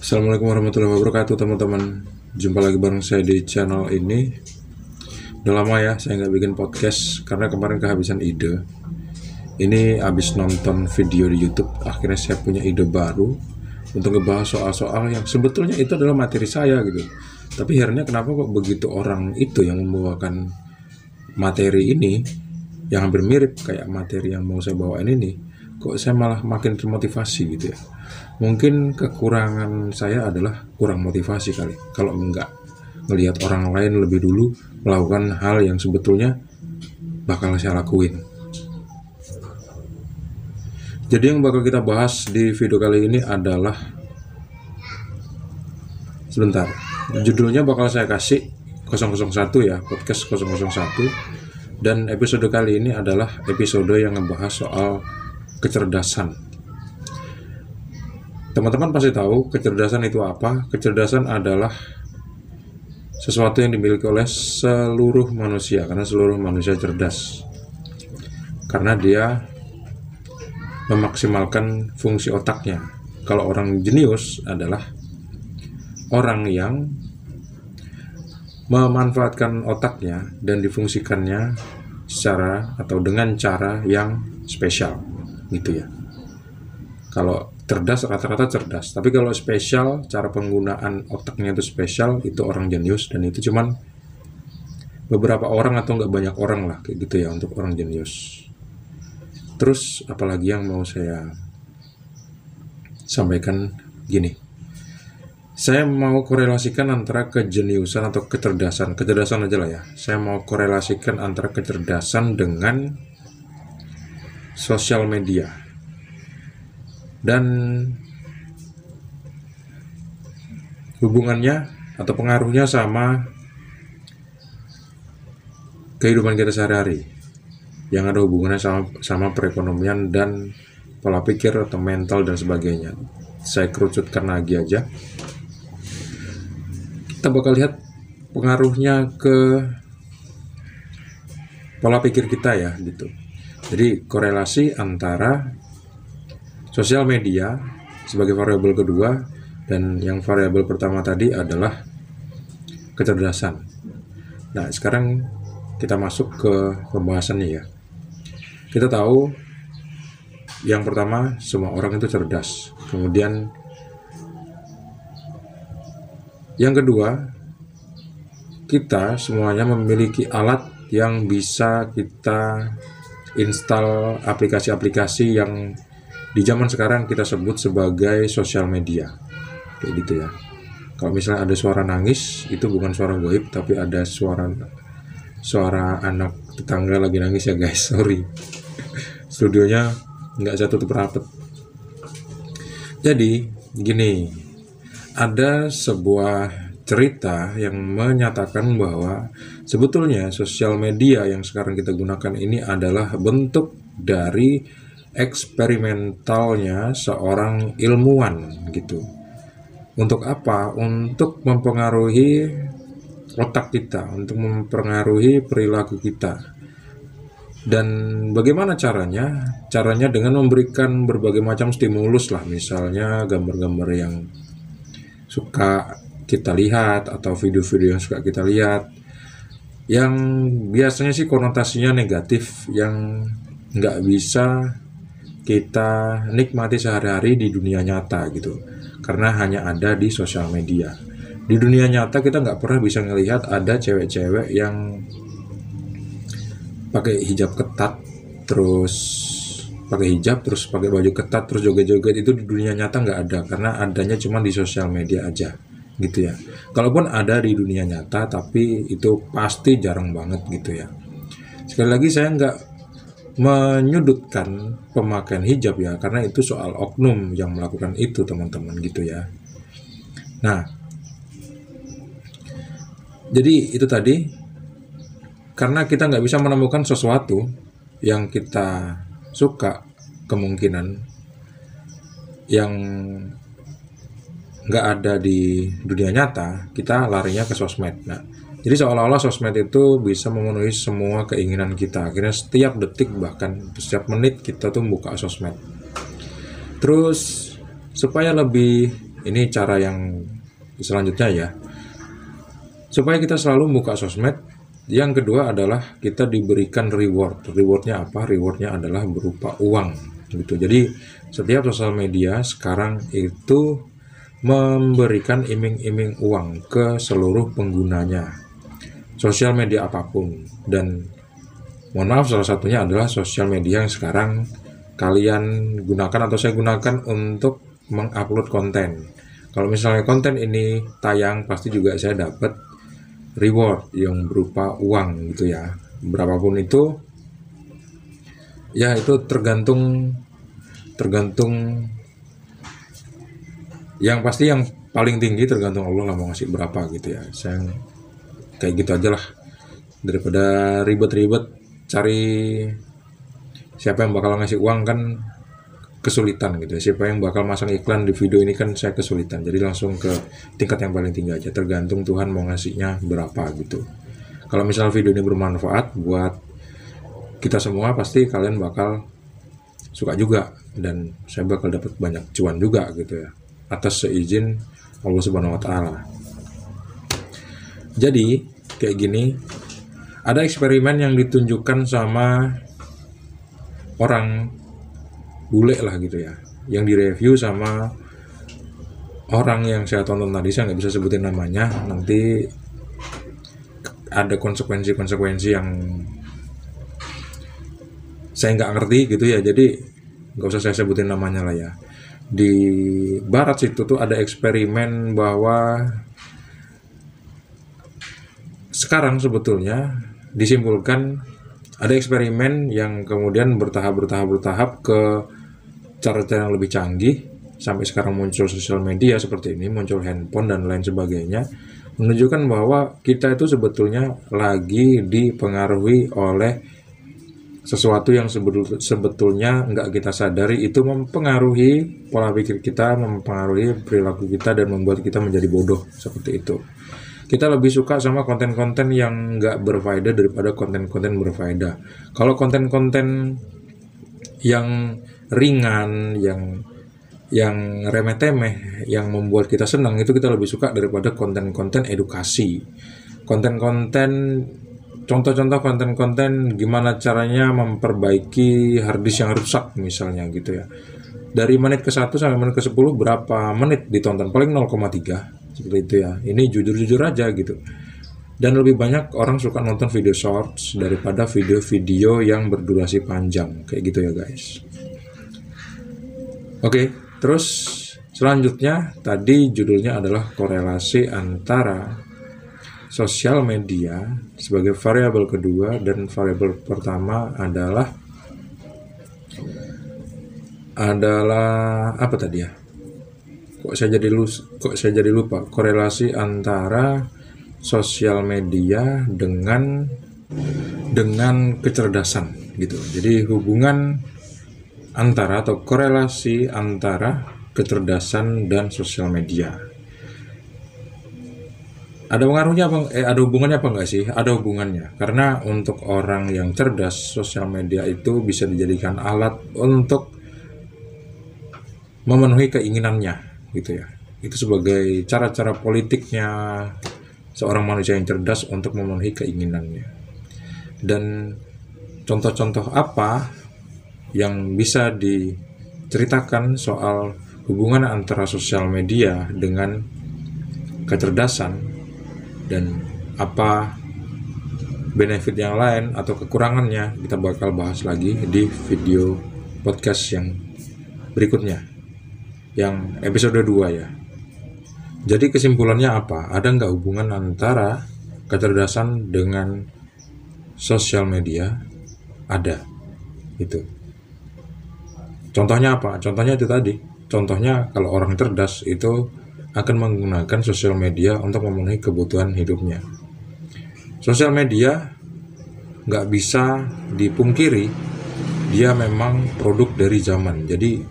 Assalamualaikum warahmatullahi wabarakatuh teman-teman. Jumpa lagi bareng saya di channel ini. Udah lama ya saya nggak bikin podcast karena kemarin kehabisan ide. Ini habis nonton video di YouTube, akhirnya saya punya ide baru untuk ngebahas soal-soal yang sebetulnya itu adalah materi saya gitu. Tapi akhirnya kenapa kok begitu orang itu yang membawakan materi ini yang hampir mirip kayak materi yang mau saya bawain ini, kok saya malah makin termotivasi gitu ya. Mungkin kekurangan saya adalah kurang motivasi kali. Kalau enggak ngelihat orang lain lebih dulu melakukan hal yang sebetulnya bakal saya lakuin. Jadi yang bakal kita bahas di video kali ini adalah, sebentar, judulnya bakal saya kasih 001 ya, podcast 001. Dan episode kali ini adalah episode yang ngebahas soal kecerdasan. Teman-teman pasti tahu kecerdasan itu apa. Kecerdasan adalah sesuatu yang dimiliki oleh seluruh manusia, karena seluruh manusia cerdas. Karena dia memaksimalkan fungsi otaknya. Kalau orang jenius adalah orang yang memanfaatkan otaknya dan difungsikannya secara atau dengan cara yang spesial gitu ya. Kalau cerdas rata-rata cerdas, tapi kalau spesial, cara penggunaan otaknya itu spesial, itu orang jenius. Dan itu cuman beberapa orang atau nggak banyak orang lah kayak gitu ya untuk orang jenius. Terus apalagi yang mau saya sampaikan gini, saya mau korelasikan antara kejeniusan atau kecerdasan aja lah ya. Saya mau korelasikan antara kecerdasan dengan sosial media dan hubungannya atau pengaruhnya sama kehidupan kita sehari-hari yang ada hubungannya sama perekonomian dan pola pikir atau mental dan sebagainya. Saya kerucutkan lagi aja. Kita bakal lihat pengaruhnya ke pola pikir kita ya gitu. Jadi korelasi antara sosial media sebagai variabel kedua, dan yang variabel pertama tadi adalah kecerdasan. Nah, sekarang kita masuk ke pembahasannya ya. Kita tahu yang pertama, semua orang itu cerdas. Kemudian yang kedua, kita semuanya memiliki alat yang bisa kita install aplikasi-aplikasi yang di zaman sekarang kita sebut sebagai sosial media, kayak gitu ya. Kalau misalnya ada suara nangis, itu bukan suara goib, tapi ada suara anak tetangga lagi nangis ya guys, sorry. Studionya nggak saya tutup rapet. Jadi gini, ada sebuah cerita yang menyatakan bahwa sebetulnya sosial media yang sekarang kita gunakan ini adalah bentuk dari eksperimentalnya seorang ilmuwan gitu. Untuk apa? Untuk mempengaruhi otak kita, untuk mempengaruhi perilaku kita. Dan bagaimana caranya? Caranya dengan memberikan berbagai macam stimulus lah, misalnya gambar-gambar yang suka kita lihat atau video-video yang suka kita lihat, yang biasanya sih konotasinya negatif, yang nggak bisa kita nikmati sehari-hari di dunia nyata gitu, karena hanya ada di sosial media. Di dunia nyata kita nggak pernah bisa ngelihat ada cewek-cewek yang pakai hijab ketat, terus pakai baju ketat, terus joget-joget. Itu di dunia nyata nggak ada, karena adanya cuma di sosial media aja gitu ya. Kalaupun ada di dunia nyata, tapi itu pasti jarang banget gitu ya. Sekali lagi saya nggak menyudutkan pemakaian hijab ya, karena itu soal oknum yang melakukan itu teman-teman gitu ya. Nah, jadi itu tadi, karena kita nggak bisa menemukan sesuatu yang kita suka, kemungkinan yang nggak ada di dunia nyata, kita larinya ke sosmed. Nah, jadi seolah-olah sosmed itu bisa memenuhi semua keinginan kita. Akhirnya setiap detik, bahkan setiap menit kita tuh buka sosmed. Terus supaya lebih ini cara yang selanjutnya ya, supaya kita selalu buka sosmed. Yang kedua adalah kita diberikan rewardnya apa? Rewardnya adalah berupa uang gitu. Jadi setiap sosial media sekarang itu memberikan iming-iming uang ke seluruh penggunanya, sosial media apapun. Dan mohon maaf, salah satunya adalah sosial media yang sekarang kalian gunakan atau saya gunakan untuk mengupload konten. Kalau misalnya konten ini tayang, pasti juga saya dapat reward yang berupa uang gitu ya. Berapapun itu ya, itu tergantung yang pasti yang paling tinggi tergantung Allah lah mau ngasih berapa gitu ya. Saya kayak gitu aja lah, daripada ribet-ribet cari siapa yang bakal ngasih uang, kan kesulitan gitu ya. Siapa yang bakal masang iklan di video ini kan saya kesulitan. Jadi langsung ke tingkat yang paling tinggi aja, tergantung Tuhan mau ngasihnya berapa gitu. Kalau misal video ini bermanfaat buat kita semua, pasti kalian bakal suka juga, dan saya bakal dapat banyak cuan juga gitu ya, atas seizin Allah Subhanahu wa Ta'ala. Jadi kayak gini, ada eksperimen yang ditunjukkan sama orang bule lah gitu ya, yang direview sama orang yang saya tonton tadi. Saya nggak bisa sebutin namanya, nanti ada konsekuensi yang saya nggak ngerti gitu ya, jadi nggak usah saya sebutin namanya lah ya. Di barat situ tuh ada eksperimen bahwa sekarang sebetulnya disimpulkan ada eksperimen yang kemudian bertahap ke cara-cara yang lebih canggih. Sampai sekarang muncul sosial media seperti ini, muncul handphone dan lain sebagainya, menunjukkan bahwa kita itu sebetulnya lagi dipengaruhi oleh sesuatu yang sebetulnya nggak kita sadari, itu mempengaruhi pola pikir kita, mempengaruhi perilaku kita, dan membuat kita menjadi bodoh seperti itu. Kita lebih suka sama konten-konten yang nggak berfaedah daripada konten-konten berfaedah. Kalau konten-konten yang ringan, yang remeh-temeh, yang membuat kita senang, itu kita lebih suka daripada konten-konten edukasi. Contoh-contoh konten-konten gimana caranya memperbaiki harddisk yang rusak misalnya gitu ya. Dari menit ke 1 sampai menit ke 10 berapa menit ditonton? Paling 0,3 seperti itu ya. Ini jujur-jujur aja gitu. Dan lebih banyak orang suka nonton video shorts daripada video-video yang berdurasi panjang kayak gitu ya guys. Oke, terus selanjutnya tadi judulnya adalah korelasi antara sosial media sebagai variabel kedua, dan variabel pertama adalah apa tadi ya? Kok saya jadi lupa. Korelasi antara sosial media dengan kecerdasan gitu. Jadi hubungan antara atau korelasi antara kecerdasan dan sosial media. Ada pengaruhnya apa? Ada hubungannya apa enggak sih? Ada hubungannya. Karena untuk orang yang cerdas, sosial media itu bisa dijadikan alat untuk memenuhi keinginannya, gitu ya. Itu sebagai cara-cara politiknya seorang manusia yang cerdas untuk memenuhi keinginannya. Dan contoh-contoh apa yang bisa diceritakan soal hubungan antara sosial media dengan kecerdasan, dan apa benefit yang lain atau kekurangannya, kita bakal bahas lagi di video podcast yang berikutnya, yang episode 2 ya. Jadi kesimpulannya apa? Ada nggak hubungan antara kecerdasan dengan sosial media? Ada. Itu. Contohnya apa? Contohnya itu tadi. Contohnya kalau orang cerdas itu akan menggunakan sosial media untuk memenuhi kebutuhan hidupnya. Sosial media nggak bisa dipungkiri, dia memang produk dari zaman. Jadi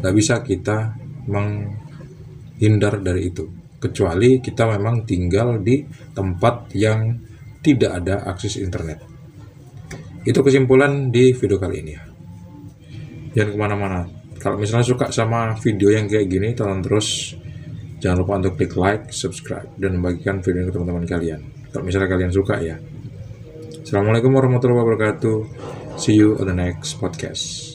nggak bisa kita menghindar dari itu, kecuali kita memang tinggal di tempat yang tidak ada akses internet. Itu kesimpulan di video kali ini ya. Jangan kemana-mana. Kalau misalnya suka sama video yang kayak gini, tonton terus Jangan lupa untuk klik like, subscribe, dan membagikan video ini ke teman-teman kalian. Kalau misalnya kalian suka ya. Assalamualaikum warahmatullahi wabarakatuh. See you on the next podcast.